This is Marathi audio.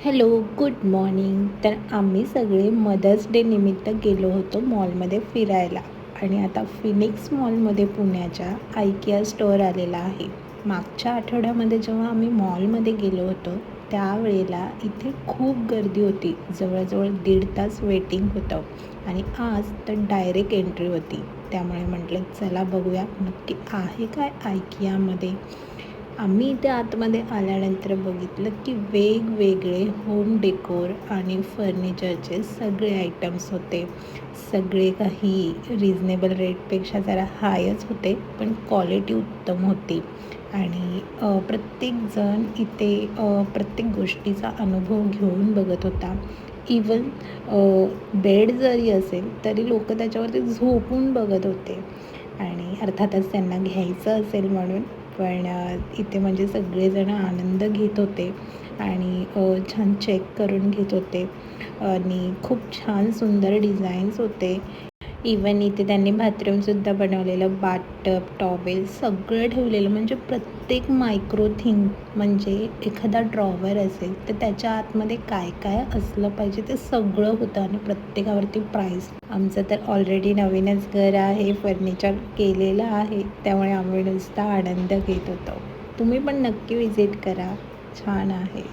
Hello, good morning. तर आम्ही सगळे मदर्स डे निमित्त गेलो होतो मॉलमध्ये फिरायला आणि आता फिनिक्स मॉलमध्ये पुण्याच्या IKEA स्टोअर आलेला आहे. मागच्या आठवड्यामध्ये जेव्हा आम्ही मॉलमध्ये गेलो होतो त्यावेळेला इथे खूप गर्दी होती. जवळजवळ 1.5 तास वेटिंग होतं आणि आज तर डायरेक्ट एंट्री होती. त्यामुळे म्हटलं चला बघूया नक्की आहे काय IKEAमध्ये. आम्ही इथे आतमध्ये आल्यानंतर बघितलं की वेगवेगळे होम डेकोर आणि फर्निचरचे सगळे आयटम्स होते. सगळे काही रिजनेबल रेटपेक्षा जरा हायच होते, पण क्वालिटी उत्तम होती. आणि प्रत्येकजण इथे प्रत्येक गोष्टीचा अनुभव घेऊन बघत होता. इवन बेड जरी असेल तरी लोक त्याच्यावरती झोपून बघत होते आणि अर्थातच त्यांना घ्यायचं असेल म्हणून. पण इथे म्हणजे सगळेजण आनंद घेत होते आणि छान चेक करून घेत होते आणि खूप छान सुंदर डिझाईन्स होते. इवन इथे त्यांनी बाथरूमसुद्धा बनवलेलं, बाथटब, टॉवेल सगळं ठेवलेलं. म्हणजे प्रत्येक मायक्रो थिंग, म्हणजे एखादा ड्रॉवर असेल तर त्याच्या आतमध्ये काय काय असलं पाहिजे ते सगळं होतं आणि प्रत्येकावरती प्राईस. आमचं तर ऑलरेडी नवीनच घर आहे, फर्निचर केलेलं आहे, त्यामुळे आम्ही नुसता आनंद घेत होतो. तुम्ही पण नक्की विजिट करा, छान आहे.